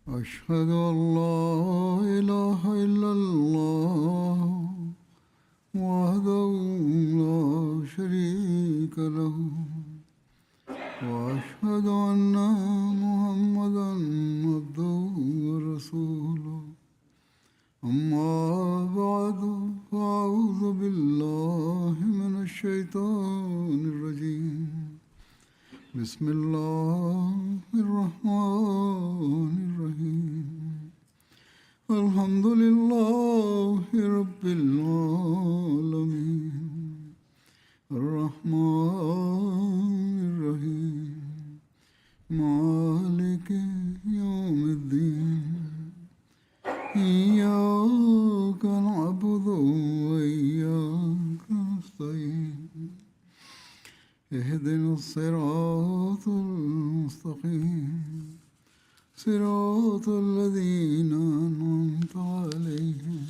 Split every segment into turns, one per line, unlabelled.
أشهد أن لا إله إلا الله وحده لا شريك له وأشهد أن محمدا عبده ورسوله أما بعد فأعوذ بالله من الشيطان الرجيم بسم الله الرحمن الرحيم الحمد لله رب العالمين الرحمن الرحيم مالك يوم الدين إياك نعبد وإياك نستعين اهدنا الصراط المستقيم صراط الذين أنعمت عليهم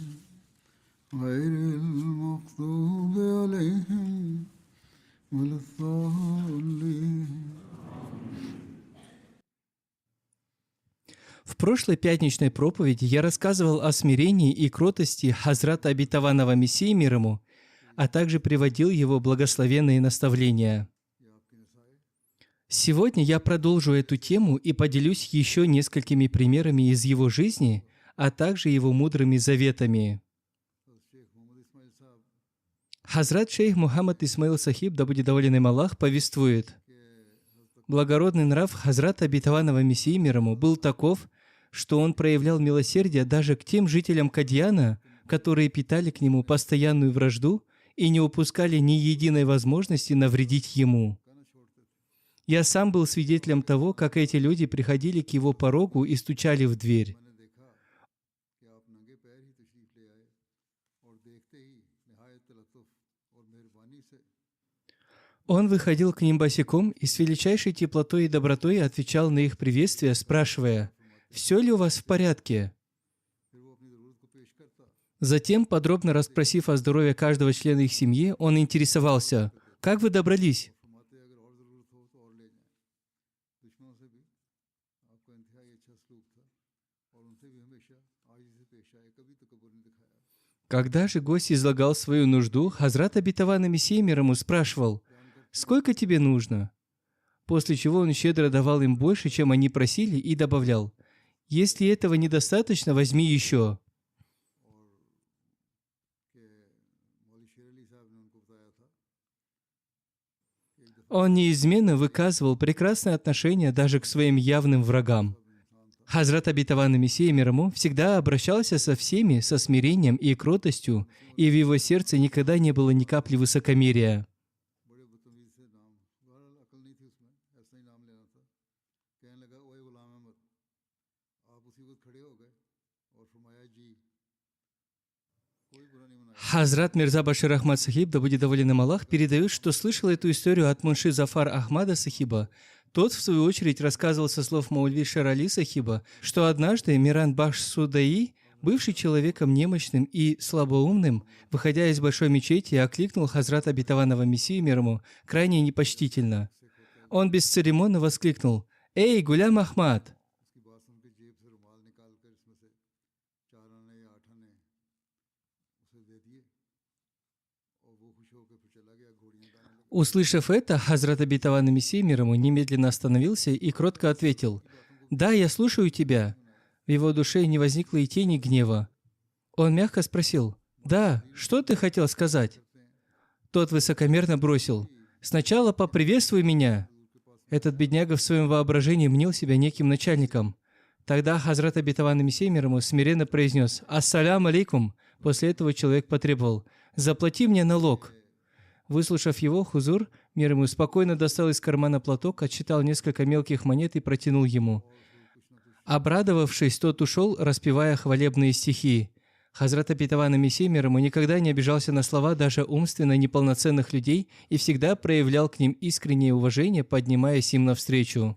غير المغضوب عليهم ولا الضالين.
В прошлой пятничной проповеди я рассказывал о смирении и кротости Хазрата Обетованного Мессии мир ему, а также приводил его благословенные наставления. Сегодня я продолжу эту тему и поделюсь еще несколькими примерами из его жизни, а также его мудрыми заветами. Хазрат шейх Мухаммад Исмаил Сахиб, да будет доволен им Аллах, повествует: благородный нрав Хазрата Обетованного Мессии мир ему был таков, что он проявлял милосердие даже к тем жителям Кадьяна, которые питали к нему постоянную вражду и не упускали ни единой возможности навредить ему. Я сам был свидетелем того, как эти люди приходили к его порогу и стучали в дверь. Он выходил к ним босиком и с величайшей теплотой и добротой отвечал на их приветствие, спрашивая: «Все ли у вас в порядке?» Затем, подробно расспросив о здоровье каждого члена их семьи, он интересовался: «Как вы добрались?» Когда же гость излагал свою нужду, Хазрат Обетованный Мессия мир ему спрашивал: «Сколько тебе нужно?» После чего он щедро давал им больше, чем они просили, и добавлял: «Если этого недостаточно, возьми еще». Он неизменно выказывал прекрасное отношение даже к своим явным врагам. Хазрат Обетованный Мессия мир ему всегда обращался со всеми со смирением и кротостью, и в его сердце никогда не было ни капли высокомерия. Хазрат Мирза Башир Ахмад Сахиб, да будет доволен им Аллах, передает, что слышал эту историю от Мунши Зафар Ахмада Сахиба. Тот, в свою очередь, рассказывал со слов Маульви Шерали Сахиба, что однажды Миран Бахш Судаи, бывший человеком немощным и слабоумным, выходя из большой мечети, окликнул Хазрата Обетованного Мессию мир ему крайне непочтительно. Он бесцеремонно воскликнул: «Эй, Гулям Ахмад!» Услышав это, Хазрат Обетованный Мессия мир ему немедленно остановился и кротко ответил: «Да, я слушаю тебя». В его душе не возникло и тени гнева. Он мягко спросил: «Да, что ты хотел сказать?» Тот высокомерно бросил: «Сначала поприветствуй меня». Этот бедняга в своем воображении мнил себя неким начальником. Тогда Хазрат Обетованный Мессия мир ему смиренно произнес: «Ассалям алейкум». После этого человек потребовал: «Заплати мне налог». Выслушав его, Хузур, мир ему, спокойно достал из кармана платок, отсчитал несколько мелких монет и протянул ему. Обрадовавшись, тот ушел, распевая хвалебные стихи. Хазрат Обетованный Мессия мир ему никогда не обижался на слова даже умственно неполноценных людей и всегда проявлял к ним искреннее уважение, поднимаясь им навстречу.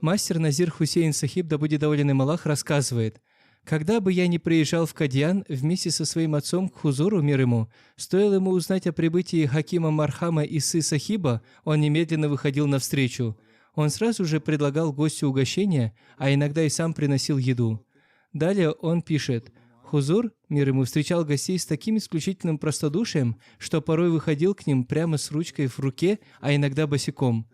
Мастер Назир Хусейн Сахиб, да будет доволен им Аллах, рассказывает: «Когда бы я ни приезжал в Кадьян вместе со своим отцом к Хузуру, мир ему, стоило ему узнать о прибытии Хакима Мархама Иссы Сахиба, он немедленно выходил навстречу. Он сразу же предлагал гостю угощение, а иногда и сам приносил еду. Далее он пишет: Хузур, мир ему, встречал гостей с таким исключительным простодушием, что порой выходил к ним прямо с ручкой в руке, а иногда босиком.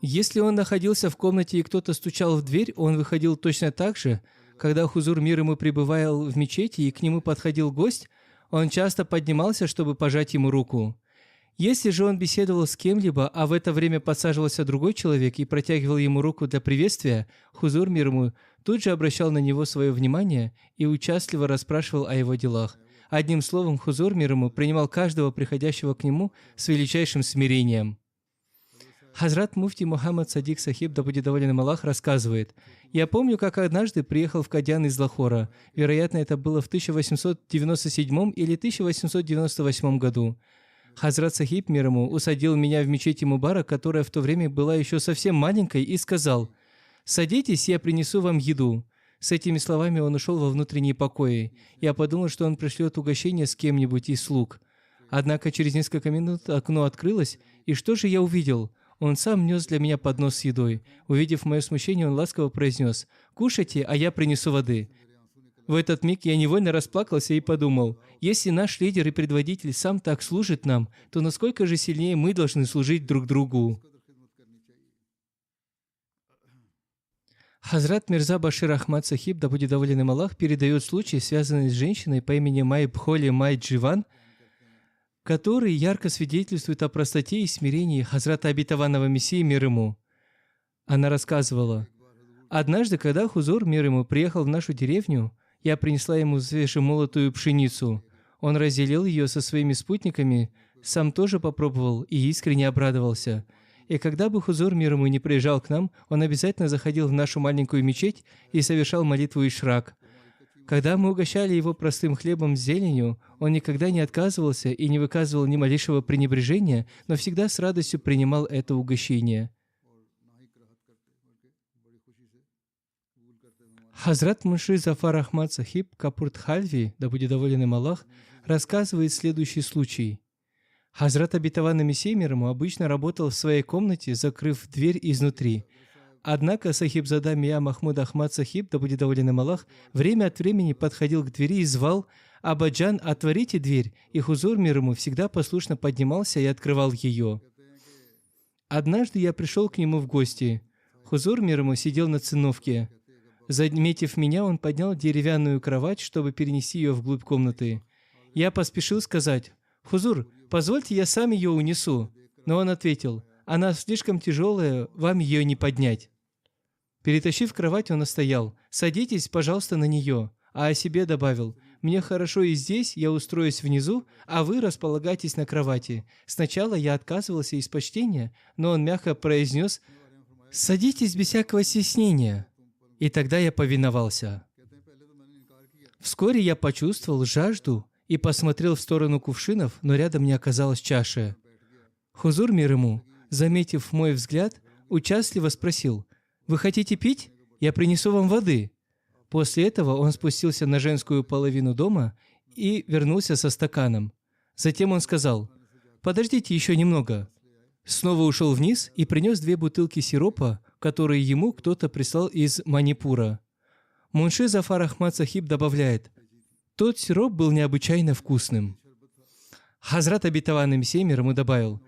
Если он находился в комнате и кто-то стучал в дверь, он выходил точно так же. Когда Хузур, мир ему, пребывал в мечети и к нему подходил гость, он часто поднимался, чтобы пожать ему руку. Если же он беседовал с кем-либо, а в это время подсаживался другой человек и протягивал ему руку для приветствия, Хузур, мир ему, тут же обращал на него свое внимание и участливо расспрашивал о его делах. Одним словом, Хузур, мир ему, принимал каждого приходящего к нему с величайшим смирением. Хазрат Муфти Мухаммад Садик Сахиб, да будет доволен им Аллах, рассказывает: «Я помню, как однажды приехал в Кадьян из Лахора. Вероятно, это было в 1897 или 1898 году. Хазрат Сахиб, мир ему, усадил меня в мечети Мубарак, которая в то время была еще совсем маленькой, и сказал: «Садитесь, я принесу вам еду». С этими словами он ушел во внутренние покои. Я подумал, что он пришлет угощение с кем-нибудь из слуг. Однако через несколько минут окно открылось, и что же я увидел? Он сам нес для меня поднос с едой. Увидев мое смущение, он ласково произнес: «Кушайте, а я принесу воды». В этот миг я невольно расплакался и подумал: если наш лидер и предводитель сам так служит нам, то насколько же сильнее мы должны служить друг другу. Хазрат Мирза Башир Ахмад Сахиб, да будет доволен им Аллах, передает случай, связанный с женщиной по имени Май Бхоли Май Дживан, который ярко свидетельствует о простоте и смирении Хазрата Обетованного Мессии, мир ему. Она рассказывала: «Однажды, когда Хузур, мир ему, приехал в нашу деревню, я принесла ему свежемолотую пшеницу. Он разделил ее со своими спутниками, сам тоже попробовал и искренне обрадовался. И когда бы Хузур, мир ему, не приезжал к нам, он обязательно заходил в нашу маленькую мечеть и совершал молитву ишрак. Когда мы угощали его простым хлебом с зеленью, он никогда не отказывался и не выказывал ни малейшего пренебрежения, но всегда с радостью принимал это угощение». Хазрат Мунши Зафар Ахмад Сахиб Капуртхальви, да будет доволен им Аллах, рассказывает следующий случай. Хазрат Обетованный Мессия, мир ему, обычно работал в своей комнате, закрыв дверь изнутри. Однако Сахибзада Мия Махмуд Ахмад Сахиб, да будет доволен им Аллах, время от времени подходил к двери и звал: «Абаджан, отворите дверь», и Хузур, мир ему, всегда послушно поднимался и открывал ее. Однажды я пришел к нему в гости. Хузур, мир ему, сидел на циновке. Заметив меня, он поднял деревянную кровать, чтобы перенести ее вглубь комнаты. Я поспешил сказать: «Хузур, позвольте, я сам ее унесу». Но он ответил: «Она слишком тяжелая, вам ее не поднять». Перетащив кровать, он настоял: «Садитесь, пожалуйста, на нее», а о себе добавил: «Мне хорошо и здесь, я устроюсь внизу, а вы располагайтесь на кровати». Сначала я отказывался из почтения, но он мягко произнес: «Садитесь без всякого стеснения». И тогда я повиновался. Вскоре я почувствовал жажду и посмотрел в сторону кувшинов, но рядом не оказалось чаши. Хузур, мир ему, заметив мой взгляд, участливо спросил: «Вы хотите пить? Я принесу вам воды». После этого он спустился на женскую половину дома и вернулся со стаканом. Затем он сказал: «Подождите еще немного». Снова ушел вниз и принес 2 бутылки сиропа, которые ему кто-то прислал из Манипура. Мунши Зафар Ахмад Сахиб добавляет: «Тот сироп был необычайно вкусным». Хазрат Обетованный Мессия, мир ему, добавил: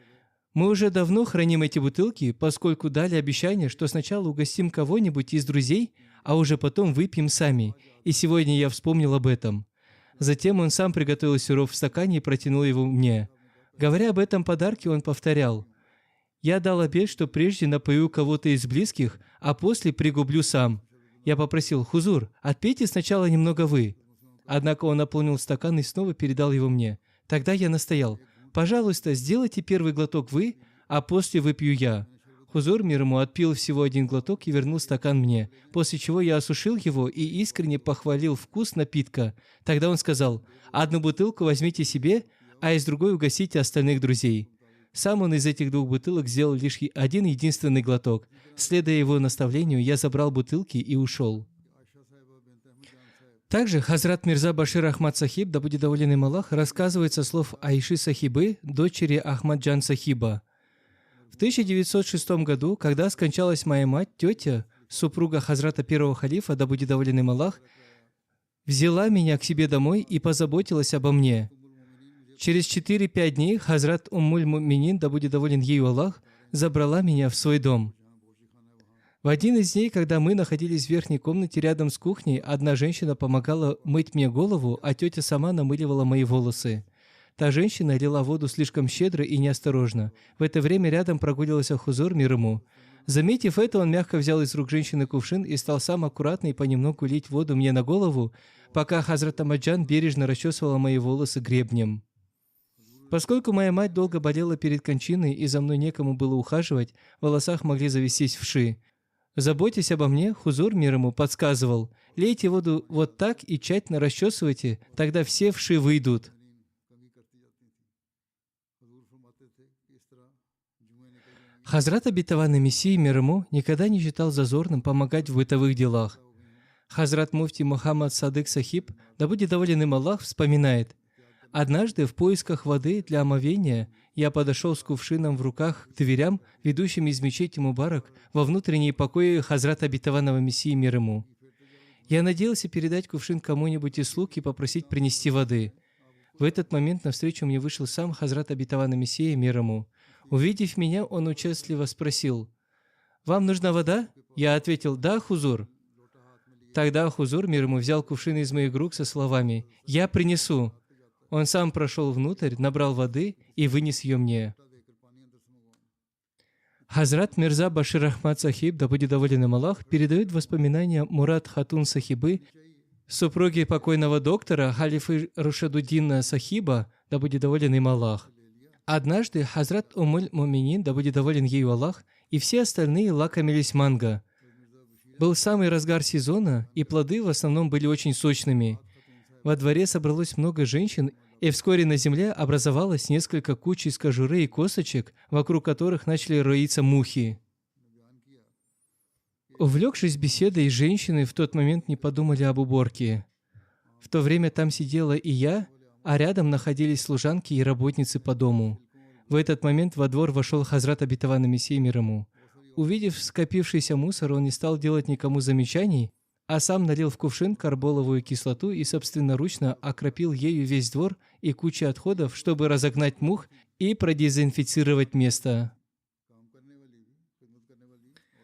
«Мы уже давно храним эти бутылки, поскольку дали обещание, что сначала угостим кого-нибудь из друзей, а уже потом выпьем сами, и сегодня я вспомнил об этом». Затем он сам приготовил сироп в стакане и протянул его мне. Говоря об этом подарке, он повторял: «Я дал обет, что прежде напою кого-то из близких, а после пригублю сам». Я попросил: «Хузур, отпейте сначала немного вы». Однако он наполнил стакан и снова передал его мне. Тогда я настоял: «Пожалуйста, сделайте первый глоток вы, а после выпью я». Хузур, мир ему, отпил всего 1 глоток и вернул стакан мне, после чего я осушил его и искренне похвалил вкус напитка. Тогда он сказал: «Одну бутылку возьмите себе, а из другой угостите остальных друзей». Сам он из этих 2 бутылок сделал лишь 1 единственный глоток. Следуя его наставлению, я забрал бутылки и ушел. Также Хазрат Мирза Башир Ахмад Сахиб, да будет доволен им Аллах, рассказывает со слов Айши Сахибы, дочери Ахмаджан Сахиба. В 1906 году, когда скончалась моя мать, тетя, супруга Хазрата первого халифа, да будет доволен им Аллах, взяла меня к себе домой и позаботилась обо мне. Через 4-5 дней Хазрат Уммуль Муминин, да будет доволен ею Аллах, забрала меня в свой дом. В один из дней, когда мы находились в верхней комнате рядом с кухней, одна женщина помогала мыть мне голову, а тетя сама намыливала мои волосы. Та женщина лила воду слишком щедро и неосторожно. В это время рядом прогуливался Хузур, мир ему. Заметив это, он мягко взял из рук женщины кувшин и стал сам аккуратно и понемногу лить воду мне на голову, пока Хазрат Амаджан бережно расчесывала мои волосы гребнем. Поскольку моя мать долго болела перед кончиной и за мной некому было ухаживать, в волосах могли завестись вши. Заботьтесь обо мне, Хузур, мир ему, подсказывал: лейте воду вот так и тщательно расчесывайте, тогда все вши выйдут. Хазрат обетованный Мессии, мир ему, никогда не считал зазорным помогать в бытовых делах. Хазрат Муфти Мухаммад Садык Сахиб, да будет доволен им Аллах, вспоминает: однажды в поисках воды для омовения я подошел с кувшином в руках к дверям, ведущим из мечети Мубарак во внутренние покои Хазрата обетованного Мессии, мир ему. Я надеялся передать кувшин кому-нибудь из слуг и попросить принести воды. В этот момент навстречу мне вышел сам Хазрат обетованный Мессия, мир ему. Увидев меня, он участливо спросил: «Вам нужна вода?» Я ответил: «Да, Хузур». Тогда Хузур, мир ему, взял кувшин из моих рук со словами: «Я принесу». Он сам прошел внутрь, набрал воды и вынес ее мне. Хазрат Мирза Башир Ахмад Сахиб, да будет доволен им Аллах, передает воспоминания Мурад Хатун Сахибы, супруги покойного доктора халифы Рушадуддина Сахиба, да будет доволен им Аллах. Однажды Хазрат Уммуль Муминин, да будет доволен ею Аллах, и все остальные лакомились манго. Был самый разгар сезона, и плоды в основном были очень сочными. Во дворе собралось много женщин, и вскоре на земле образовалось несколько куч из кожуры и косточек, вокруг которых начали роиться мухи. Увлекшись беседой, женщины в тот момент не подумали об уборке. В то время там сидела и я, а рядом находились служанки и работницы по дому. В этот момент во двор вошел Хазрат обетованный Мессия, мир ему. Увидев скопившийся мусор, он не стал делать никому замечаний, а сам налил в кувшин карболовую кислоту и собственноручно окропил ею весь двор и кучу отходов, чтобы разогнать мух и продезинфицировать место.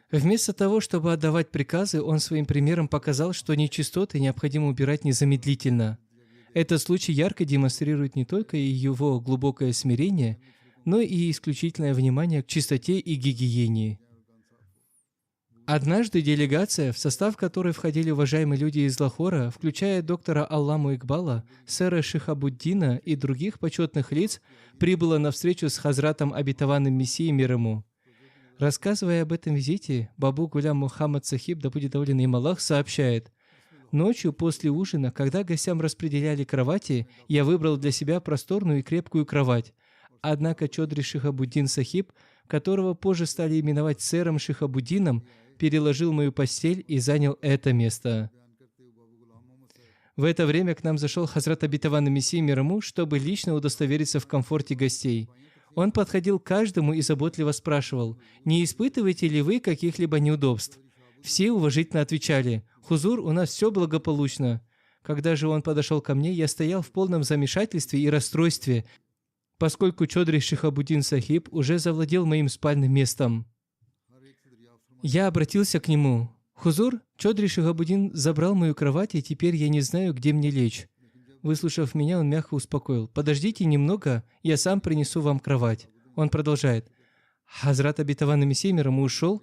Вместо того, чтобы отдавать приказы, он своим примером показал, что нечистоты необходимо убирать незамедлительно. Этот случай ярко демонстрирует не только его глубокое смирение, но и исключительное внимание к чистоте и гигиене. Однажды делегация, в состав которой входили уважаемые люди из Лахора, включая доктора Алламу Икбала, сэра Шихабуддина и других почетных лиц, прибыла на встречу с Хазратом обетованным Мессией, мир ему. Рассказывая об этом визите, Бабу Гулям Мухаммад Сахиб, да будет доволен им Аллах, сообщает: «Ночью после ужина, когда гостям распределяли кровати, я выбрал для себя просторную и крепкую кровать. Однако Чодри Шихабуддин Сахиб, которого позже стали именовать сэром Шихабуддином, переложил мою постель и занял это место». В это время к нам зашел Хазрат обетованный Мессия, мир ему, чтобы лично удостовериться в комфорте гостей. Он подходил к каждому и заботливо спрашивал: «Не испытываете ли вы каких-либо неудобств?» Все уважительно отвечали: «Хузур, у нас все благополучно». Когда же он подошел ко мне, я стоял в полном замешательстве и расстройстве, поскольку Чодри Шихабуддин Сахиб уже завладел моим спальным местом. Я обратился к нему: «Хузур, Чодри Шихабуддин забрал мою кровать, и теперь я не знаю, где мне лечь». Выслушав меня, он мягко успокоил: «Подождите немного, я сам принесу вам кровать». Он продолжает: «Хазрат обетованный Мессия, мир ему, ушел,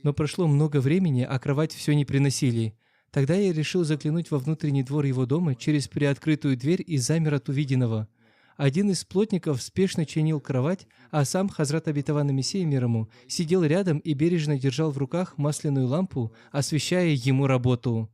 но прошло много времени, а кровать все не приносили. Тогда я решил заглянуть во внутренний двор его дома через приоткрытую дверь и замер от увиденного. Один из плотников спешно чинил кровать, а сам Хазрат обетованный Мессия, мир ему, сидел рядом и бережно держал в руках масляную лампу, освещая ему работу».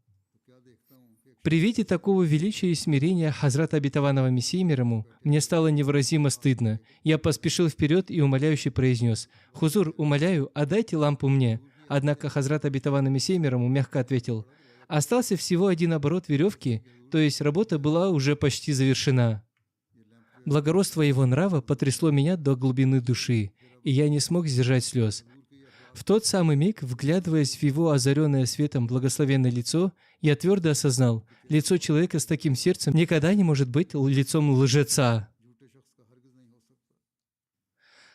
При виде такого величия и смирения Хазрата обетованного Мессии, мир ему, мне стало невыразимо стыдно. Я поспешил вперед и умоляюще произнес: «Хузур, умоляю, отдайте лампу мне». Однако Хазрат обетованный Мессия, мир ему, мягко ответил: Остался всего один оборот веревки, то есть работа была уже почти завершена. Благородство его нрава потрясло меня до глубины души, и я не смог сдержать слез. В тот самый миг, вглядываясь в его озаренное светом благословенное лицо, я твердо осознал, лицо человека с таким сердцем никогда не может быть лицом лжеца.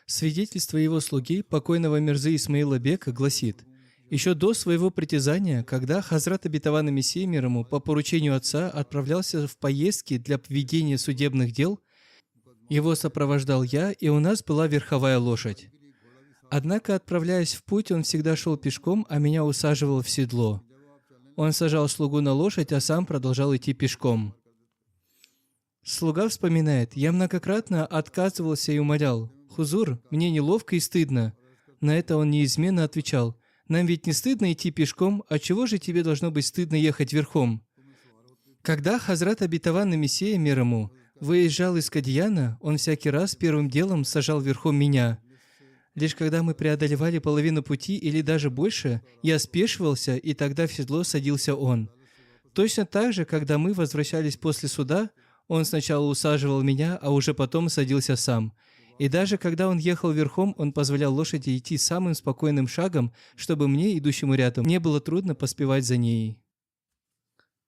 Свидетельство его слуги, покойного Мирзы Исмаила Бека, гласит: еще до своего притязания, когда Хазрат обетованный Мессия мир ему по поручению отца отправлялся в поездки для ведения судебных дел, его сопровождал я, и у нас была верховая лошадь. Однако, отправляясь в путь, он всегда шел пешком, а меня усаживал в седло. Он сажал слугу на лошадь, а сам продолжал идти пешком. Слуга вспоминает: «Я многократно отказывался и умолял: Хузур, мне неловко и стыдно». На это он неизменно отвечал: «Нам ведь не стыдно идти пешком, а чего же тебе должно быть стыдно ехать верхом?» Когда Хазрат обетованный Мессия мир ему выезжал из Кадьяна, он всякий раз первым делом сажал верхом меня. Лишь когда мы преодолевали половину пути или даже больше, я спешивался, и тогда в седло садился он. Точно так же, когда мы возвращались после суда, он сначала усаживал меня, а уже потом садился сам. И даже когда он ехал верхом, он позволял лошади идти самым спокойным шагом, чтобы мне, идущему рядом, не было трудно поспевать за ней.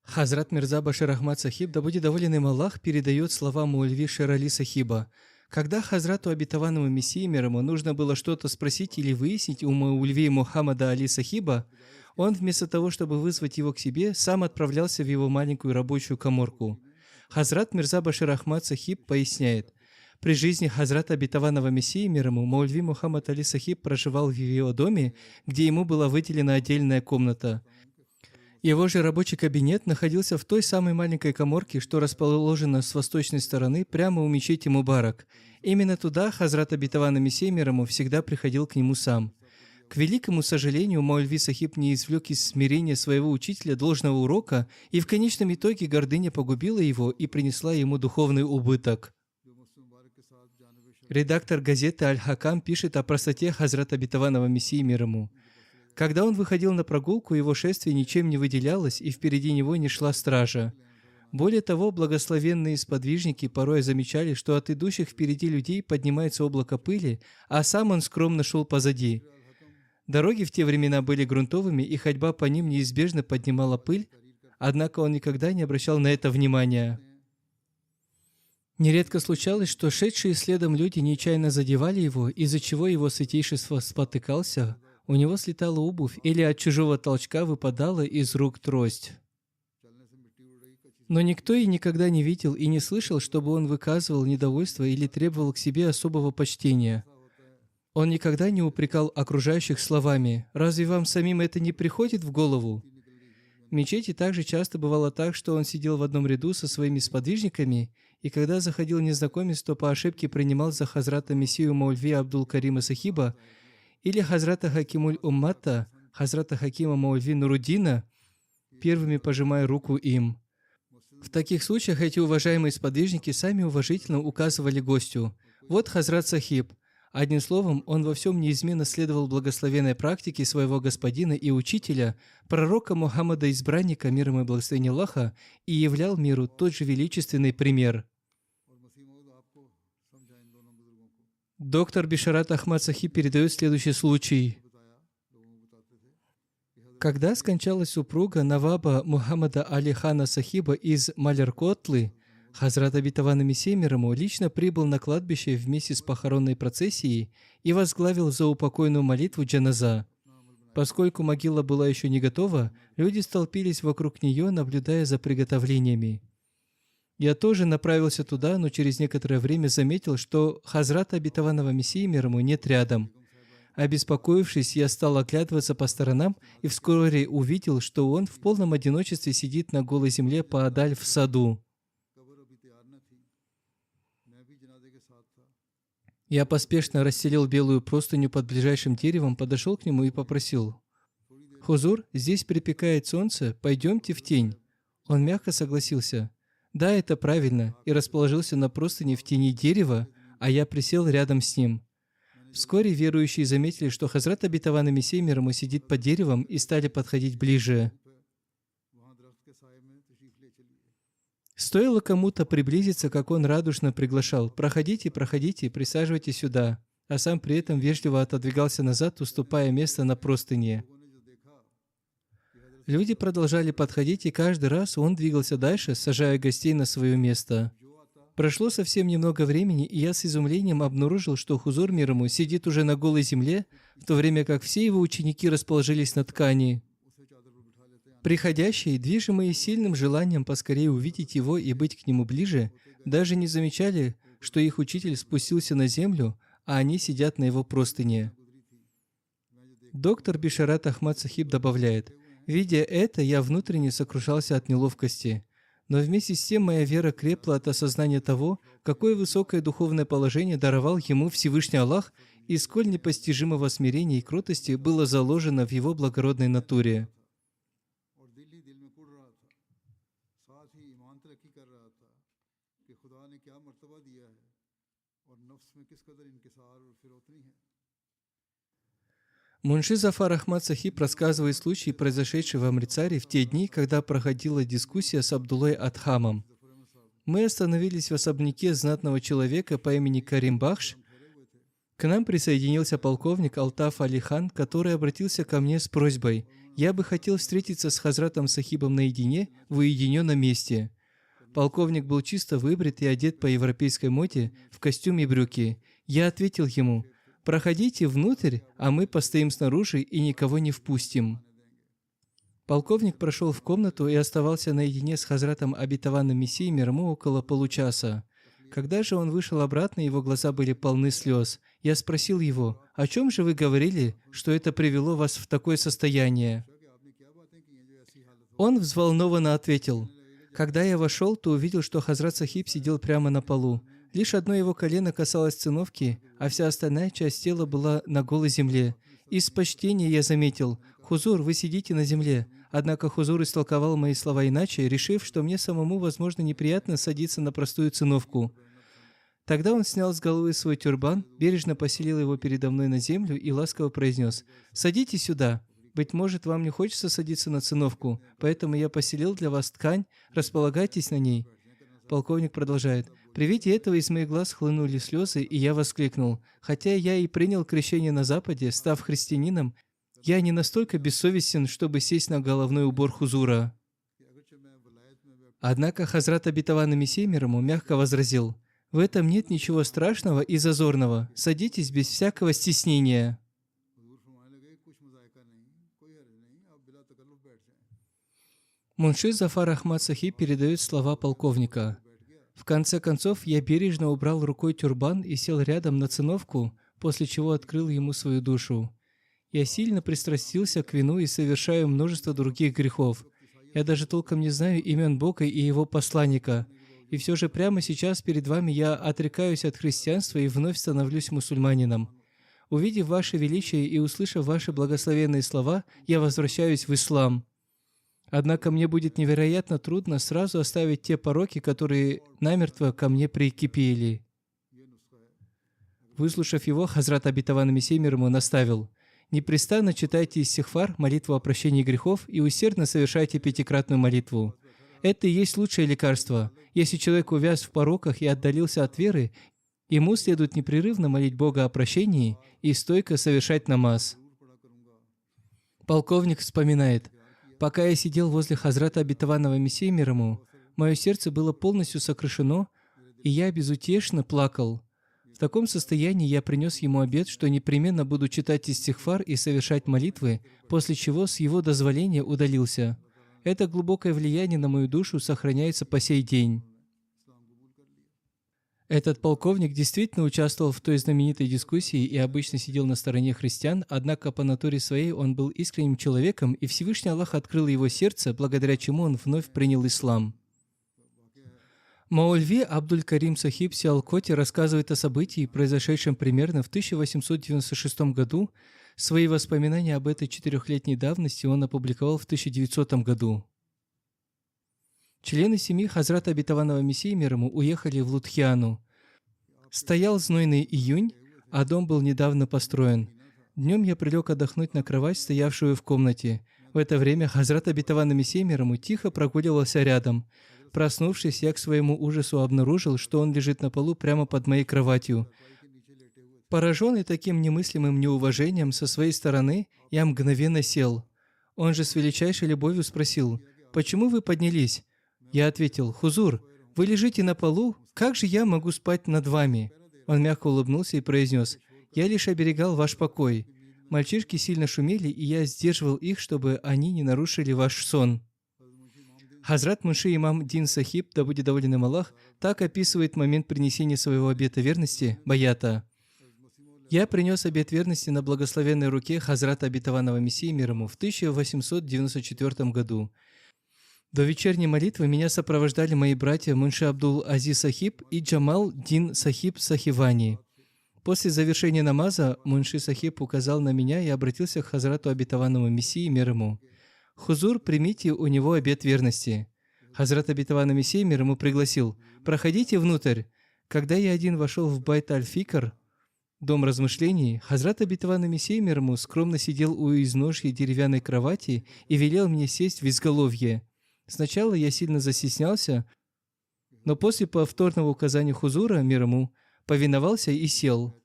Хазрат Мирза Башир Ахмад Сахиб, да будет доволен им Аллах, передает слова Маульви Шер Али Сахиба. Когда Хазрату обетованному Мессии мир ему нужно было что-то спросить или выяснить у Маульви Мухаммада Али Сахиба, он вместо того, чтобы вызвать его к себе, сам отправлялся в его маленькую рабочую каморку. Хазрат Мирза Башир Ахмад Сахиб поясняет: при жизни Хазрата обетованного Мессии мир ему Маульви Мухаммад Али Сахиб проживал в его доме, где ему была выделена отдельная комната. Его же рабочий кабинет находился в той самой маленькой каморке, что расположена с восточной стороны прямо у мечети Мубарак. Именно туда Хазрат обетованный Мессия мир ему всегда приходил к нему сам. К великому сожалению, Маульви Сахиб не извлек из смирения своего учителя должного урока, и в конечном итоге гордыня погубила его и принесла ему духовный убыток. Редактор газеты «Аль-Хакам» пишет о простоте Хазрата обетованного Мессии мир ему. Когда он выходил на прогулку, его шествие ничем не выделялось, и впереди него не шла стража. Более того, благословенные сподвижники порой замечали, что от идущих впереди людей поднимается облако пыли, а сам он скромно шел позади. Дороги в те времена были грунтовыми, и ходьба по ним неизбежно поднимала пыль, однако он никогда не обращал на это внимания. Нередко случалось, что шедшие следом люди нечаянно задевали его, из-за чего его святейшество спотыкался, у него слетала обувь или от чужого толчка выпадала из рук трость. Но никто и никогда не видел и не слышал, чтобы он выказывал недовольство или требовал к себе особого почтения. Он никогда не упрекал окружающих словами: «Разве вам самим это не приходит в голову?» В мечети также часто бывало так, что он сидел в одном ряду со своими сподвижниками, и когда заходил незнакомец, то по ошибке принимал за Хазрата Мессию Маульви Абдул-Карима Сахиба или Хазрата Хакимуль Уммата, Хазрата Хакима Маульви Нуруддина, первыми пожимая руку им. В таких случаях эти уважаемые сподвижники сами уважительно указывали гостю: «Вот Хазрат Сахиб». Одним словом, он во всем неизменно следовал благословенной практике своего господина и учителя, пророка Мухаммада, избранника, мир ему и благословения Аллаха, и являл миру тот же величественный пример. Доктор Бишарат Ахмад Сахиб передает следующий случай. Когда скончалась супруга Наваба Мухаммада Али Хана Сахиба из Маляркотлы, Хазрат обетованный Мессия мир ему лично прибыл на кладбище вместе с похоронной процессией и возглавил заупокойную молитву джаназа. Поскольку могила была еще не готова, люди столпились вокруг нее, наблюдая за приготовлениями. Я тоже направился туда, но через некоторое время заметил, что Хазрата обетованного Мессии мир ему нет рядом. Обеспокоившись, я стал оглядываться по сторонам и вскоре увидел, что он в полном одиночестве сидит на голой земле поодаль в саду. Я поспешно расстелил белую простыню под ближайшим деревом, подошел к нему и попросил: «Хузур, здесь припекает солнце, пойдемте в тень». Он мягко согласился: «Да, это правильно», и расположился на простыне в тени дерева, а я присел рядом с ним. Вскоре верующие заметили, что Хазрат обетованный Мессия мир ему сидит под деревом, и стали подходить ближе. Стоило кому-то приблизиться, как он радушно приглашал: «Проходите, проходите, присаживайтесь сюда», а сам при этом вежливо отодвигался назад, уступая место на простыне. Люди продолжали подходить, и каждый раз он двигался дальше, сажая гостей на свое место. Прошло совсем немного времени, и я с изумлением обнаружил, что Хузур мир ему сидит уже на голой земле, в то время как все его ученики расположились на ткани. Приходящие, движимые сильным желанием поскорее увидеть его и быть к нему ближе, даже не замечали, что их учитель спустился на землю, а они сидят на его простыне. Доктор Бишарат Ахмад Сахиб добавляет: «Видя это, я внутренне сокрушался от неловкости. Но вместе с тем моя вера крепла от осознания того, какое высокое духовное положение даровал ему Всевышний Аллах и сколь непостижимого смирения и кротости было заложено в его благородной натуре». Мунши Зафар Ахмад Сахиб рассказывает случай, произошедший в Амритсаре в те дни, когда проходила дискуссия с Абдуллой Адхамом. Мы остановились в особняке знатного человека по имени Карим Бахш. К нам присоединился полковник Алтаф Али Хан, который обратился ко мне с просьбой: «Я бы хотел встретиться с Хазратом Сахибом наедине, в уединенном месте». Полковник был чисто выбрит и одет по европейской моде, в костюм и брюки. Я ответил ему: «Проходите внутрь, а мы постоим снаружи и никого не впустим». Полковник прошел в комнату и оставался наедине с Хазратом Обетованным Мессией мир ему около получаса. Когда же он вышел обратно, его глаза были полны слез. Я спросил его: «О чем же вы говорили, что это привело вас в такое состояние?» Он взволнованно ответил: «Когда я вошел, то увидел, что Хазрат Сахиб сидел прямо на полу. Лишь одно его колено касалось циновки, а вся остальная часть тела была на голой земле. Из почтения я заметил: «Хузур, вы сидите на земле». Однако Хузур истолковал мои слова иначе, решив, что мне самому, возможно, неприятно садиться на простую циновку. Тогда он снял с головы свой тюрбан, бережно поселил его передо мной на землю и ласково произнес: «Садитесь сюда. Быть может, вам не хочется садиться на циновку, поэтому я поселил для вас ткань, располагайтесь на ней». Полковник продолжает: «При виде этого из моих глаз хлынули слезы, и я воскликнул: хотя я и принял крещение на Западе, став христианином, я не настолько бессовестен, чтобы сесть на головной убор Хузура». Однако Хазрат Обетованный Мессия мир ему мягко возразил: «В этом нет ничего страшного и зазорного. Садитесь без всякого стеснения». Мунши Зафар Ахмад Сахиб передает слова полковника: «В конце концов, я бережно убрал рукой тюрбан и сел рядом на циновку, после чего открыл ему свою душу. Я сильно пристрастился к вину и совершаю множество других грехов. Я даже толком не знаю имен Бога и Его посланника. И все же прямо сейчас перед вами я отрекаюсь от христианства и вновь становлюсь мусульманином. Увидев Ваше величие и услышав Ваши благословенные слова, я возвращаюсь в ислам. Однако мне будет невероятно трудно сразу оставить те пороки, которые намертво ко мне прикипели». Выслушав его, Хазрат Обетованный Мессия мир ему наставил: «Непрестанно читайте истихфар, молитву о прощении грехов, и усердно совершайте пятикратную молитву. Это и есть лучшее лекарство. Если человек увяз в пороках и отдалился от веры, ему следует непрерывно молить Бога о прощении и стойко совершать намаз». Полковник вспоминает: «Пока я сидел возле Хазрата Обетованного Мессии мир ему, мое сердце было полностью сокрушено, и я безутешно плакал. В таком состоянии я принес ему обет, что непременно буду читать истихфар и совершать молитвы, после чего с его дозволения удалился. Это глубокое влияние на мою душу сохраняется по сей день». Этот полковник действительно участвовал в той знаменитой дискуссии и обычно сидел на стороне христиан, однако по натуре своей он был искренним человеком, и Всевышний Аллах открыл его сердце, благодаря чему он вновь принял ислам. Маульви Абдуль-Карим Сахиб Сиалкоти рассказывает о событии, произошедшем примерно в 1896 году. Свои воспоминания об этой 4-летней давности он опубликовал в 1900 году. Члены семьи Хазрата Обетованного Мессии мир ему уехали в Лудхиану. Стоял знойный июнь, а дом был недавно построен. Днем я прилег отдохнуть на кровать, стоявшую в комнате. В это время Хазрат Обетованный Мессия мир ему тихо прогуливался рядом. Проснувшись, я к своему ужасу обнаружил, что он лежит на полу прямо под моей кроватью. Пораженный таким немыслимым неуважением со своей стороны, я мгновенно сел. Он же с величайшей любовью спросил: «Почему вы поднялись?» Я ответил: «Хузур, вы лежите на полу, как же я могу спать над вами?» Он мягко улыбнулся и произнес: «Я лишь оберегал ваш покой. Мальчишки сильно шумели, и я сдерживал их, чтобы они не нарушили ваш сон». Хазрат Мунши имам Дин Сахиб, да будет доволен им Аллах, так описывает момент принесения своего обета верности, баята. «Я принес обет верности на благословенной руке Хазрата обетованного Мессии мир ему в 1894 году. До вечерней молитвы меня сопровождали мои братья Мунши Абдул Азиз Сахиб и Джамал Дин Сахиб Сахивани. После завершения намаза Мунши Сахиб указал на меня и обратился к Хазрату обетованному Мессии мир ему: «Хузур, примите у него обет верности». Хазрат обетованный Мессия мир ему пригласил: «Проходите внутрь». Когда я один вошел в Байт Аль-Фикр, дом размышлений, Хазрат обетованный Мессия мир ему скромно сидел у изножья деревянной кровати и велел мне сесть в изголовье. Сначала я сильно застеснялся, но после повторного указания Хузура мир ему повиновался и сел.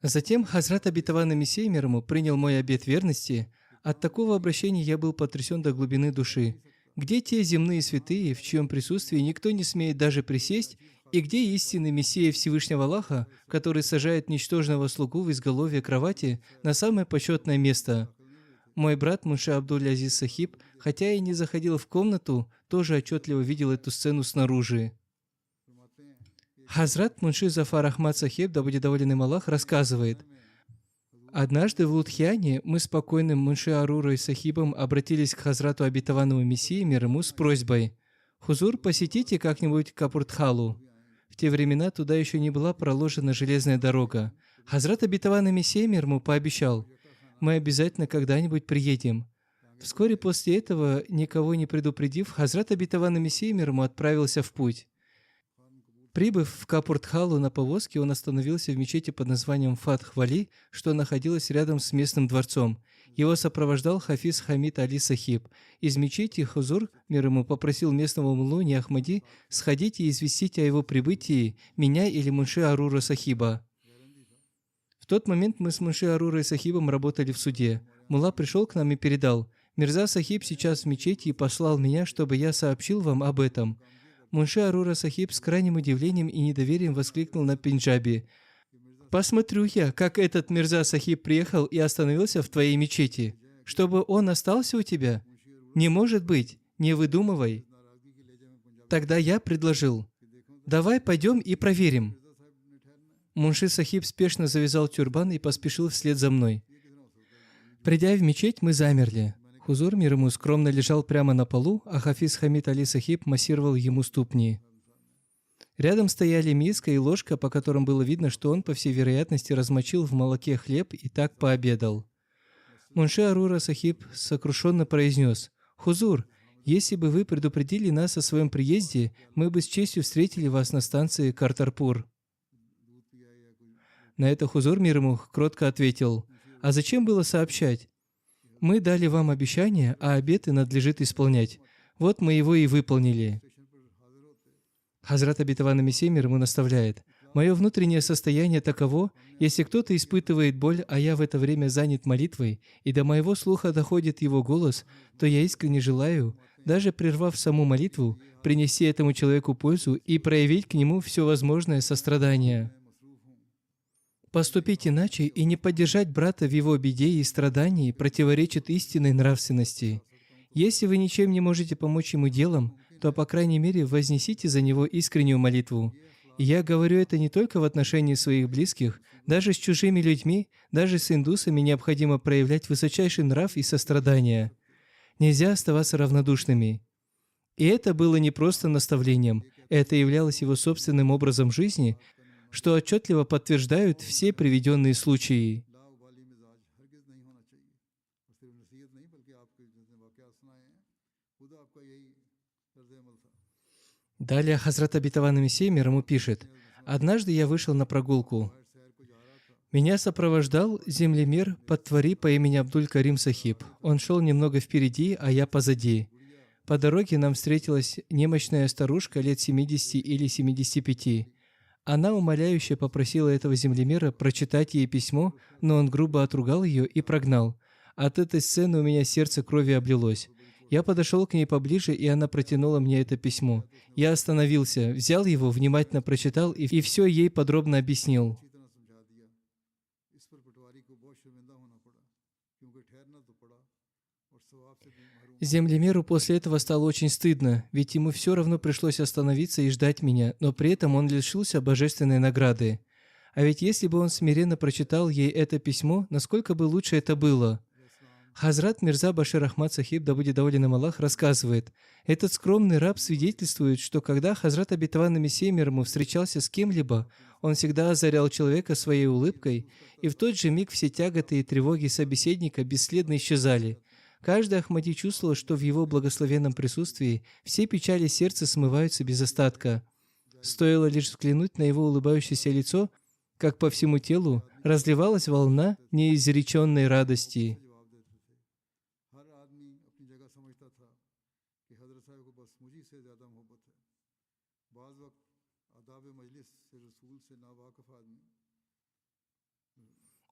Затем Хазрат обетованный Мессия мир ему принял мой обет верности. От такого обращения я был потрясен до глубины души. Где те земные святые, в чьем присутствии никто не смеет даже присесть, и где истинный Мессия Всевышнего Аллаха, который сажает ничтожного слугу в изголовье кровати на самое почетное место? Мой брат Мунши Абдуль Азиз Сахиб, хотя и не заходил в комнату, тоже отчетливо видел эту сцену снаружи. Хазрат Мунши Зафар Ахмад Сахиб, да будет доволен им Аллах, рассказывает: «Однажды в Лудхьяне мы с покойным Мунши Арурой Сахибом обратились к Хазрату обетованному Мессии мир ему с просьбой: «Хузур, посетите как-нибудь Капуртхалу». В те времена туда еще не была проложена железная дорога. Хазрат обетованный Мессия мир ему пообещал: «Мы обязательно когда-нибудь приедем». Вскоре после этого, никого не предупредив, Хазрат обетованный Мессия мир ему отправился в путь. Прибыв в Капуртхалу на повозке, он остановился в мечети под названием Фатх-Вали, что находилась рядом с местным дворцом. Его сопровождал Хафиз Хамид Али Сахиб. Из мечети Хузур мир ему попросил местного муллу Ахмади сходить и известить о его прибытии меня или Мунши Арура Сахиба. В тот момент мы с Мунши Арурой Сахибом работали в суде. Мулла пришел к нам и передал: «Мирза Сахиб сейчас в мечети и послал меня, чтобы я сообщил вам об этом». Мунши Арура Сахиб с крайним удивлением и недоверием воскликнул на пенджаби: «Посмотрю я, как этот Мирза Сахиб приехал и остановился в твоей мечети. Чтобы он остался у тебя? Не может быть, не выдумывай». Тогда я предложил: «Давай пойдем и проверим». Мунши Сахиб спешно завязал тюрбан и поспешил вслед за мной. Придя в мечеть, мы замерли. Хузур мир ему скромно лежал прямо на полу, а Хафиз Хамид Али Сахиб массировал ему ступни. Рядом стояли миска и ложка, по которым было видно, что он, по всей вероятности, размочил в молоке хлеб и так пообедал. Мунши Арура Сахиб сокрушенно произнес: «Хузур, если бы вы предупредили нас о своем приезде, мы бы с честью встретили вас на станции Картарпур». На это Хузур мир ему кротко ответил: «А зачем было сообщать? Мы дали вам обещание, а обеты надлежит исполнять. Вот мы его и выполнили». Хазрат обетованный Мессия мир ему наставляет: «Мое внутреннее состояние таково, если кто-то испытывает боль, а я в это время занят молитвой, и до моего слуха доходит его голос, то я искренне желаю, даже прервав саму молитву, принести этому человеку пользу и проявить к нему все возможное сострадание. Поступить иначе и не поддержать брата в его беде и страдании противоречит истинной нравственности. Если вы ничем не можете помочь ему делом, то, по крайней мере, вознесите за него искреннюю молитву. И я говорю это не только в отношении своих близких, даже с чужими людьми, даже с индусами необходимо проявлять высочайший нрав и сострадание. Нельзя оставаться равнодушными». И это было не просто наставлением, это являлось его собственным образом жизни, что отчетливо подтверждают все приведенные случаи. Далее Хазрат обетованный Мессия мир ему пишет: «Однажды я вышел на прогулку. Меня сопровождал землемер Подтвори по имени Абдуль Карим Сахиб. Он шел немного впереди, а я позади. По дороге нам встретилась немощная старушка лет 70 или 75. Она умоляюще попросила этого землемера прочитать ей письмо, но он грубо отругал ее и прогнал. От этой сцены у меня сердце крови облилось. Я подошел к ней поближе, и она протянула мне это письмо. Я остановился, взял его, внимательно прочитал и все ей подробно объяснил. Землемеру после этого стало очень стыдно, ведь ему все равно пришлось остановиться и ждать меня, но при этом он лишился божественной награды. А ведь если бы он смиренно прочитал ей это письмо, насколько бы лучше это было. Хазрат Мирза Башир Ахмад Сахиб, да будет доволен им Аллах, рассказывает, этот скромный раб свидетельствует, что когда Хазрат Обетованный Мессия мир ему встречался с кем-либо, он всегда озарял человека своей улыбкой, и в тот же миг все тяготы и тревоги собеседника бесследно исчезали. Каждый Ахмади чувствовал, что в его благословенном присутствии все печали сердца смываются без остатка. Стоило лишь взглянуть на его улыбающееся лицо, как по всему телу разливалась волна неизреченной радости.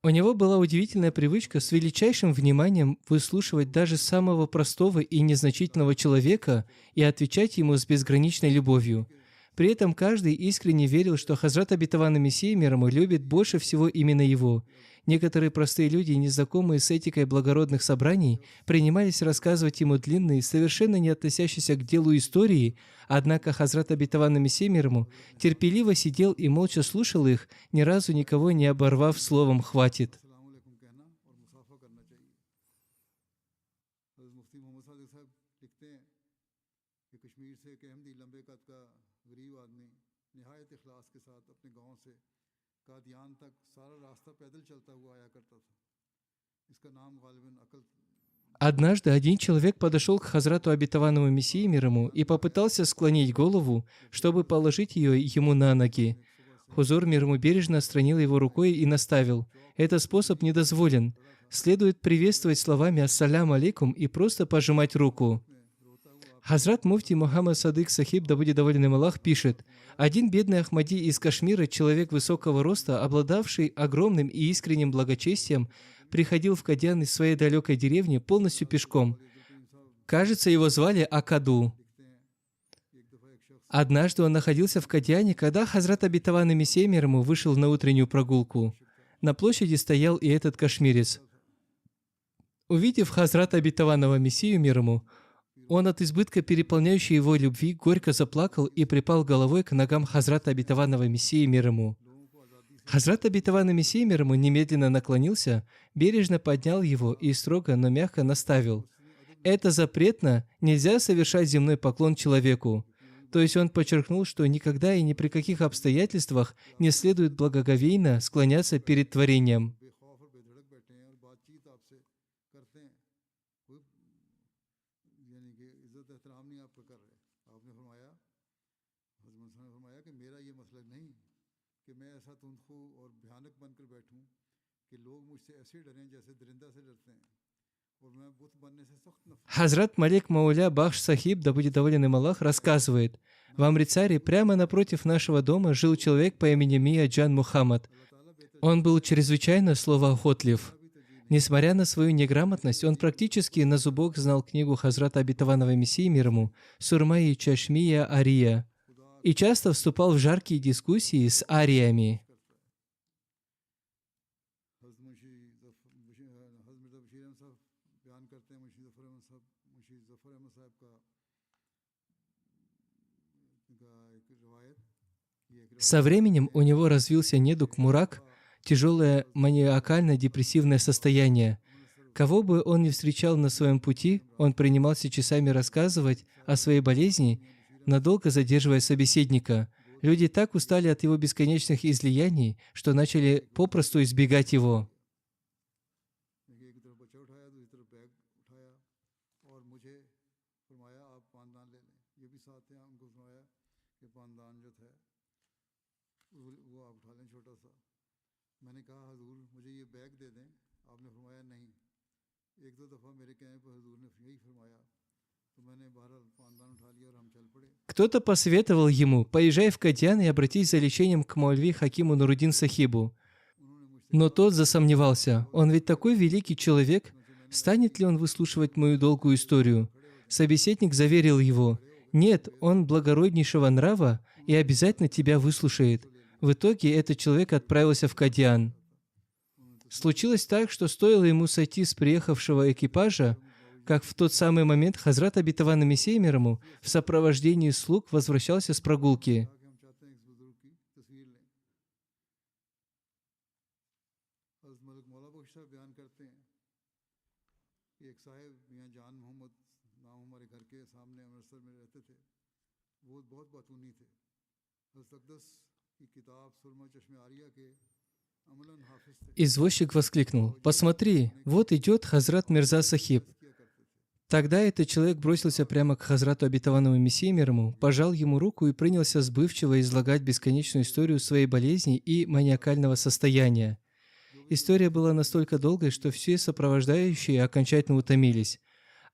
У него была удивительная привычка с величайшим вниманием выслушивать даже самого простого и незначительного человека и отвечать ему с безграничной любовью. При этом каждый искренне верил, что Хазрат Обетованный Мессия мир ему любит больше всего именно его. Некоторые простые люди, незнакомые с этикой благородных собраний, принимались рассказывать ему длинные, совершенно не относящиеся к делу истории, однако Хазрат Обетованный Мессия мир ему терпеливо сидел и молча слушал их, ни разу никого не оборвав словом «хватит». Однажды один человек подошел к Хазрату Обетованному Мессии мир ему и попытался склонить голову, чтобы положить ее ему на ноги. Хузур мир ему бережно отстранил его рукой и наставил: «Этот способ не дозволен. Следует приветствовать словами «Ассаляму алейкум» и просто пожимать руку». Хазрат Муфти Мухаммад Садык Сахиб, да будет доволен им Аллах, пишет: один бедный Ахмади из Кашмира, человек высокого роста, обладавший огромным и искренним благочестием, приходил в Кадьян из своей далекой деревни полностью пешком. Кажется, его звали Акаду. Однажды он находился в Кадьяне, когда Хазрат Обетованный Мессия мир ему вышел на утреннюю прогулку. На площади стоял и этот кашмирец. Увидев Хазрата Обетованного Мессию мир ему, он от избытка переполняющей его любви горько заплакал и припал головой к ногам Хазрата Обетованного Мессии мир ему. Хазрат Обетованный Мессия мир ему немедленно наклонился, бережно поднял его и строго, но мягко наставил: «Это запретно, нельзя совершать земной поклон человеку». То есть он подчеркнул, что никогда и ни при каких обстоятельствах не следует благоговейно склоняться перед творением. Хазрат Малик Мауля Бахш Сахиб, да будет доволен им Аллах, рассказывает: в Амритсаре прямо напротив нашего дома жил человек по имени Мия Джан Мухаммад. Он был чрезвычайно словоохотлив. Несмотря на свою неграмотность, он практически на зубок знал книгу Хазрата Обетованного Мессии мир ему Сурмаи Чашмия Ария и часто вступал в жаркие дискуссии с ариями. Со временем у него развился недуг мурак, тяжелое маниакально-депрессивное состояние. Кого бы он ни встречал на своем пути, он принимался часами рассказывать о своей болезни, надолго задерживая собеседника. Люди так устали от его бесконечных излияний, что начали попросту избегать его. Кто-то посоветовал ему: поезжай в Кадьян и обратись за лечением к Маульви Хакиму Нуруддин Сахибу. Но тот засомневался: он ведь такой великий человек, станет ли он выслушивать мою долгую историю? Собеседник заверил его: нет, он благороднейшего нрава и обязательно тебя выслушает. В итоге этот человек отправился в Кадьян. Случилось так, что стоило ему сойти с приехавшего экипажа, как в тот самый момент Хазрат обетованный Мессия мир ему в сопровождении слуг возвращался с прогулки. Извозчик воскликнул: «Посмотри, вот идет Хазрат Мирза Сахиб». Тогда этот человек бросился прямо к Хазрату обетованному Мессии мир ему, пожал ему руку и принялся сбывчиво излагать бесконечную историю своей болезни и маниакального состояния. История была настолько долгой, что все сопровождающие окончательно утомились.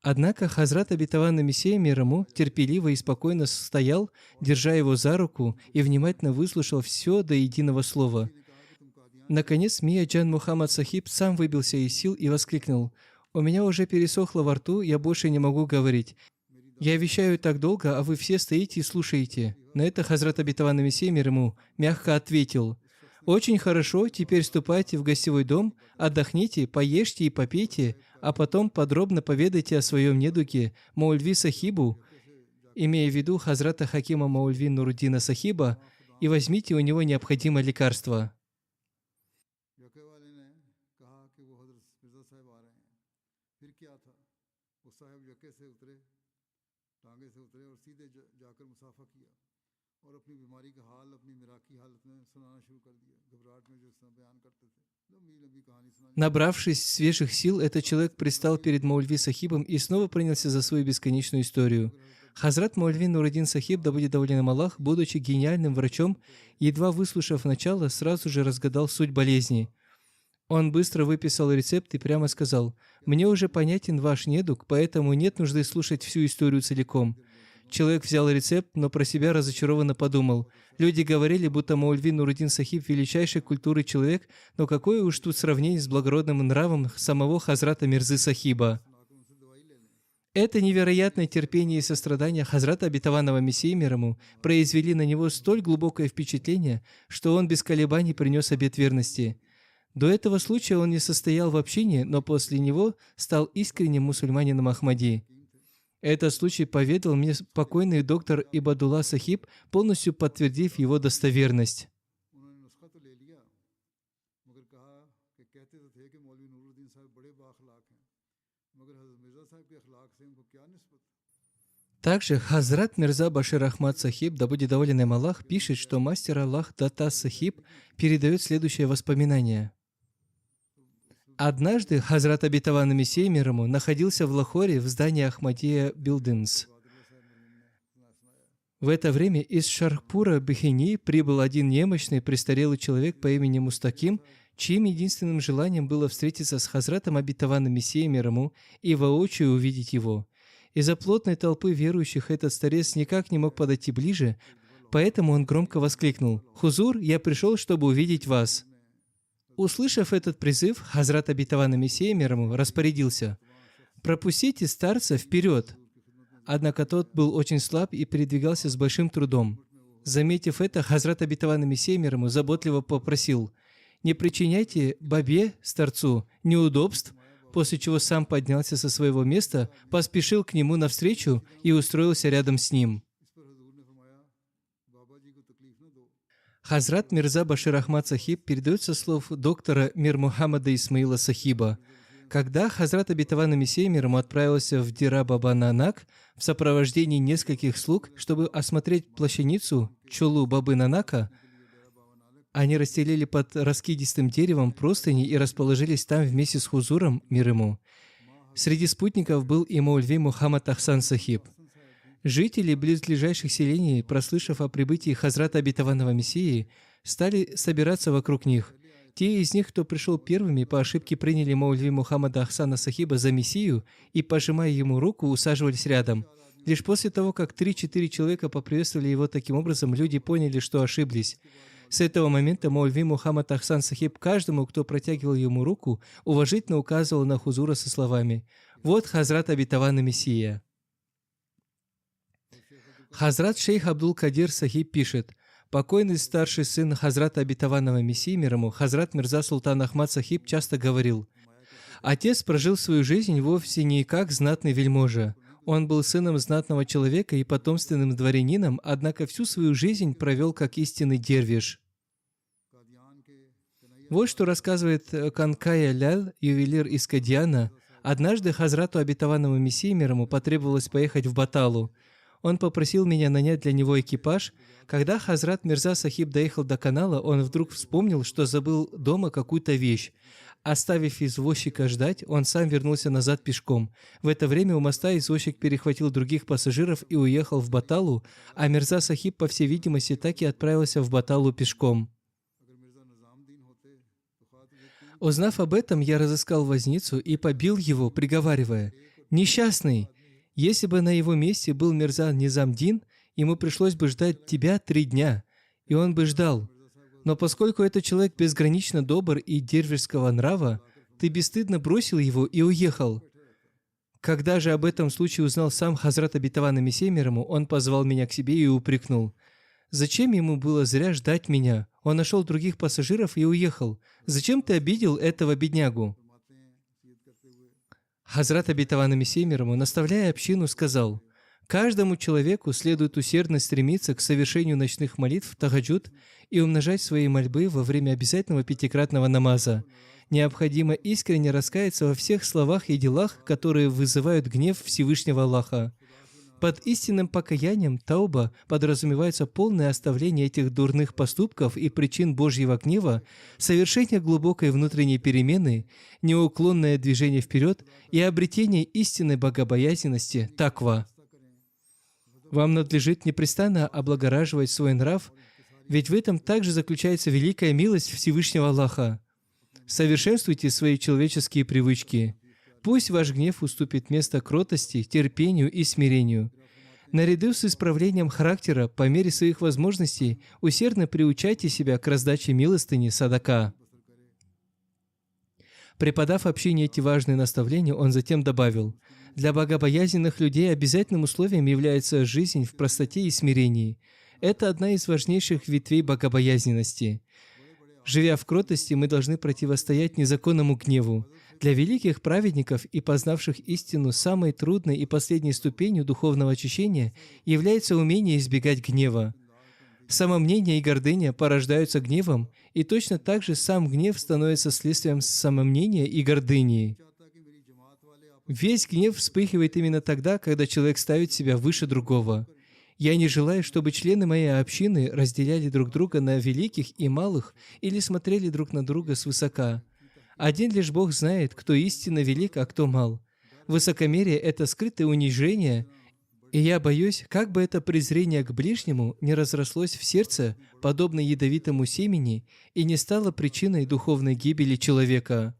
Однако Хазрат обетованный Мессия мир ему терпеливо и спокойно стоял, держа его за руку, и внимательно выслушал все до единого слова. Наконец Мия Джан Мухаммад Сахиб сам выбился из сил и воскликнул: «У меня уже пересохло во рту, я больше не могу говорить. Я вещаю так долго, а вы все стоите и слушаете». На это Хазрат обетованный Мессия мир ему мягко ответил: «Очень хорошо, теперь ступайте в гостевой дом, отдохните, поешьте и попейте, а потом подробно поведайте о своем недуге Маульви Сахибу, имея в виду Хазрата Хакима Маульви Нуруддина Сахиба, и возьмите у него необходимое лекарство». Набравшись свежих сил, этот человек предстал перед Маульви Сахибом и снова принялся за свою бесконечную историю. Хазрат Маульви Нуруддин Сахиб, да будет доволен им Аллах, будучи гениальным врачом, едва выслушав начало, сразу же разгадал суть болезни. Он быстро выписал рецепт и прямо сказал: «Мне уже понятен ваш недуг, поэтому нет нужды слушать всю историю целиком». Человек взял рецепт, но про себя разочарованно подумал: люди говорили, будто Маульви Нуруддин Сахиб величайшей культуры человек, но какое уж тут сравнение с благородным нравом самого Хазрата Мирзы Сахиба. Это невероятное терпение и сострадание Хазрата обетованного Мессии мир ему произвели на него столь глубокое впечатление, что он без колебаний принес обет верности. До этого случая он не состоял в общине, но после него стал искренним мусульманином Ахмади. Этот случай поведал мне покойный доктор Ибадулла Сахиб, полностью подтвердив его достоверность. Также Хазрат Мирза Башир Ахмад Сахиб, да будет доволен им Аллах, пишет, что мастер Аллах Дата Сахиб передает следующее воспоминание. Однажды Хазрат обетованный Мессия мир ему находился в Лахоре в здании Ахмадия Билдинс. В это время из Шархпура Бихини прибыл один немощный престарелый человек по имени Мустаким, чьим единственным желанием было встретиться с Хазратом обетованным Мессией мир ему и воочию увидеть его. Из-за плотной толпы верующих этот старец никак не мог подойти ближе, поэтому он громко воскликнул: «Хузур, я пришел, чтобы увидеть вас». Услышав этот призыв, Хазрат обетованный Мессия мир ему распорядился: «Пропустите старца вперед». Однако тот был очень слаб и передвигался с большим трудом. Заметив это, Хазрат обетованный Мессия мир ему заботливо попросил: «Не причиняйте бабе, старцу, неудобств», после чего сам поднялся со своего места, поспешил к нему навстречу и устроился рядом с ним. Хазрат Мирза Башир Ахмад Сахиб передает со слов доктора Мир Мухаммада Исмаила Сахиба: когда Хазрат обетованный Мессия мир ему отправился в Дира Баба Нанак в сопровождении нескольких слуг, чтобы осмотреть плащаницу Чолу Бабы Нанака, они расстелили под раскидистым деревом простыни и расположились там вместе с Хузуром мир ему. Среди спутников был и Маульви Мухаммад Ахсан Сахиб. Жители близлежащих селений, прослышав о прибытии Хазрата обетованного Мессии, стали собираться вокруг них. Те из них, кто пришел первыми, по ошибке приняли Маульви Мухаммада Ахсана Сахиба за мессию и, пожимая ему руку, усаживались рядом. Лишь после того, как 3-4 человека поприветствовали его таким образом, люди поняли, что ошиблись. С этого момента Маульви Мухаммад Ахсан Сахиб каждому, кто протягивал ему руку, уважительно указывал на Хузура со словами: «Вот Хазрат обетованный Мессия». Хазрат шейх Абдул-Кадир Сахиб пишет: покойный старший сын Хазрата обетованного Мессии мир ему, Хазрат Мирза Султан Ахмад Сахиб, часто говорил: «Отец прожил свою жизнь вовсе не как знатный вельможа. Он был сыном знатного человека и потомственным дворянином, однако всю свою жизнь провел как истинный дервиш». Вот что рассказывает Канкая Ляль, ювелир из Кадьяна. Однажды Хазрату обетованному Мессии мир ему потребовалось поехать в Баталу. Он попросил меня нанять для него экипаж. Когда Хазрат Мирза Сахиб доехал до канала, он вдруг вспомнил, что забыл дома какую-то вещь. Оставив извозчика ждать, он сам вернулся назад пешком. В это время у моста извозчик перехватил других пассажиров и уехал в Баталу, а Мирза Сахиб, по всей видимости, так и отправился в Баталу пешком. Узнав об этом, я разыскал возницу и побил его, приговаривая: «Несчастный! Если бы на его месте был Мирза Низамдин, ему пришлось бы ждать тебя 3 дня, и он бы ждал. Но поскольку этот человек безгранично добр и дервишского нрава, ты бесстыдно бросил его и уехал». Когда же об этом случае узнал сам Хазрат обетованный Мессия мир ему, он позвал меня к себе и упрекнул: «Зачем ему было зря ждать меня? Он нашел других пассажиров и уехал. Зачем ты обидел этого беднягу?» Хазрат обетованный Мессия мир ему, наставляя общину, сказал: «Каждому человеку следует усердно стремиться к совершению ночных молитв тагаджуд и умножать свои мольбы во время обязательного 5-кратного намаза. Необходимо искренне раскаяться во всех словах и делах, которые вызывают гнев Всевышнего Аллаха. Под истинным покаянием тауба подразумевается полное оставление этих дурных поступков и причин Божьего гнева, совершение глубокой внутренней перемены, неуклонное движение вперед и обретение истинной богобоязненности, таква. Вам надлежит непрестанно облагораживать свой нрав, ведь в этом также заключается великая милость Всевышнего Аллаха. Совершенствуйте свои человеческие привычки. Пусть ваш гнев уступит место кротости, терпению и смирению. Наряду с исправлением характера, по мере своих возможностей, усердно приучайте себя к раздаче милостыни садака». Преподав общине эти важные наставления, он затем добавил: «Для богобоязненных людей обязательным условием является жизнь в простоте и смирении. Это одна из важнейших ветвей богобоязненности. Живя в кротости, мы должны противостоять незаконному гневу. Для великих праведников и познавших истину самой трудной и последней ступенью духовного очищения является умение избегать гнева. Самомнение и гордыня порождаются гневом, и точно так же сам гнев становится следствием самомнения и гордыни. Весь гнев вспыхивает именно тогда, когда человек ставит себя выше другого. Я не желаю, чтобы члены моей общины разделяли друг друга на великих и малых или смотрели друг на друга свысока. Один лишь Бог знает, кто истинно велик, а кто мал. Высокомерие — это скрытое унижение, и я боюсь, как бы это презрение к ближнему не разрослось в сердце, подобно ядовитому семени, и не стало причиной духовной гибели человека.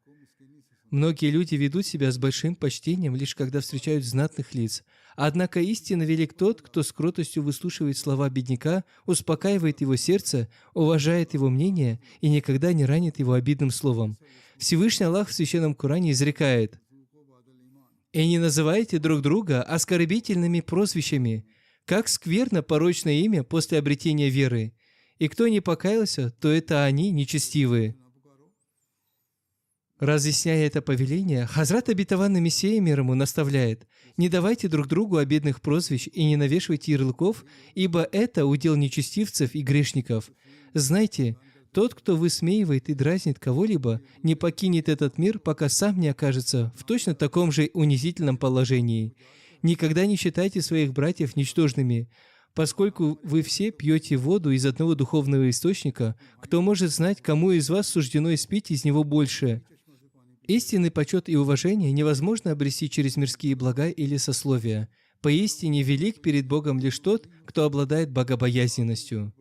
Многие люди ведут себя с большим почтением, лишь когда встречают знатных лиц. Однако истинно велик тот, кто с кротостью выслушивает слова бедняка, успокаивает его сердце, уважает его мнение и никогда не ранит его обидным словом. Всевышний Аллах в Священном Коране изрекает: «И не называйте друг друга оскорбительными прозвищами, как скверно порочное имя после обретения веры. И кто не покаялся, то это они нечестивые». Разъясняя это повеление, Хазрат обетованный Мессия мир ему наставляет: «Не давайте друг другу обидных прозвищ и не навешивайте ярлыков, ибо это удел нечестивцев и грешников. Знайте, тот, кто высмеивает и дразнит кого-либо, не покинет этот мир, пока сам не окажется в точно таком же унизительном положении. Никогда не считайте своих братьев ничтожными. Поскольку вы все пьете воду из одного духовного источника, кто может знать, кому из вас суждено испить из него больше? Истинный почет и уважение невозможно обрести через мирские блага или сословия. Поистине велик перед Богом лишь тот, кто обладает богобоязненностью.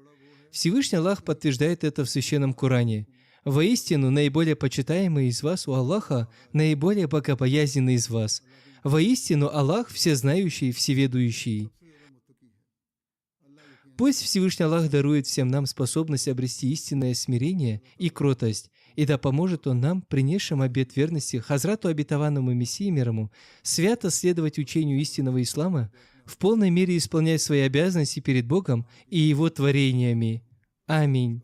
Всевышний Аллах подтверждает это в Священном Коране. Воистину, наиболее почитаемый из вас у Аллаха, наиболее богобоязненный из вас. Воистину, Аллах всезнающий, всеведущий. Пусть Всевышний Аллах дарует всем нам способность обрести истинное смирение и кротость, и да поможет Он нам, принесшим обет верности Хазрату обетованному Мессии мирому, свято следовать учению истинного ислама, в полной мере исполнять свои обязанности перед Богом и Его творениями. Аминь.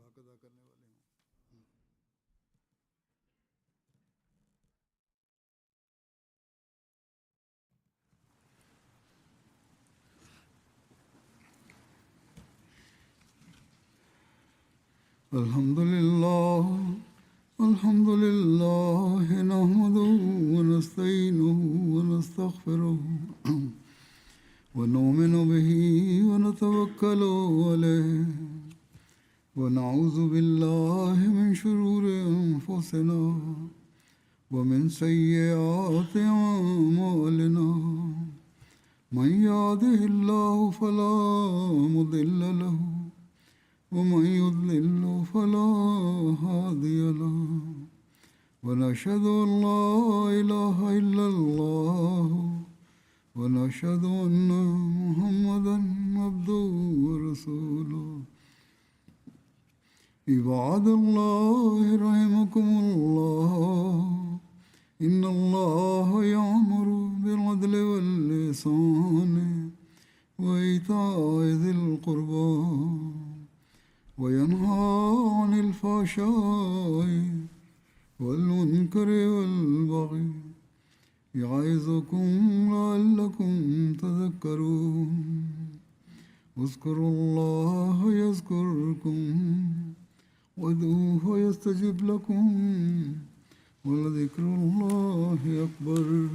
الحمد لله الحمد لله نحمده ونستعينه ونستغفره ونؤمن به ونتوكل عليه ونعوذ بالله من شرور أنفسنا ومن سيئات أعمالنا من يهده الله فلا مضل له ومن يضلل فلا هادي له ونشهد أن لا إله إلا الله ونشهد أن محمدا عبده ورسوله عباد الله رحمكم الله إن الله يأمر بالعدل والإحسان وإيتاء ذي القربى وينهى عن الفحشاء والمنكر والبغي يعظكم لعلكم تذكرون اذكروا الله يذكركم وادعوه يستجب لكم ولذكر الله أكبر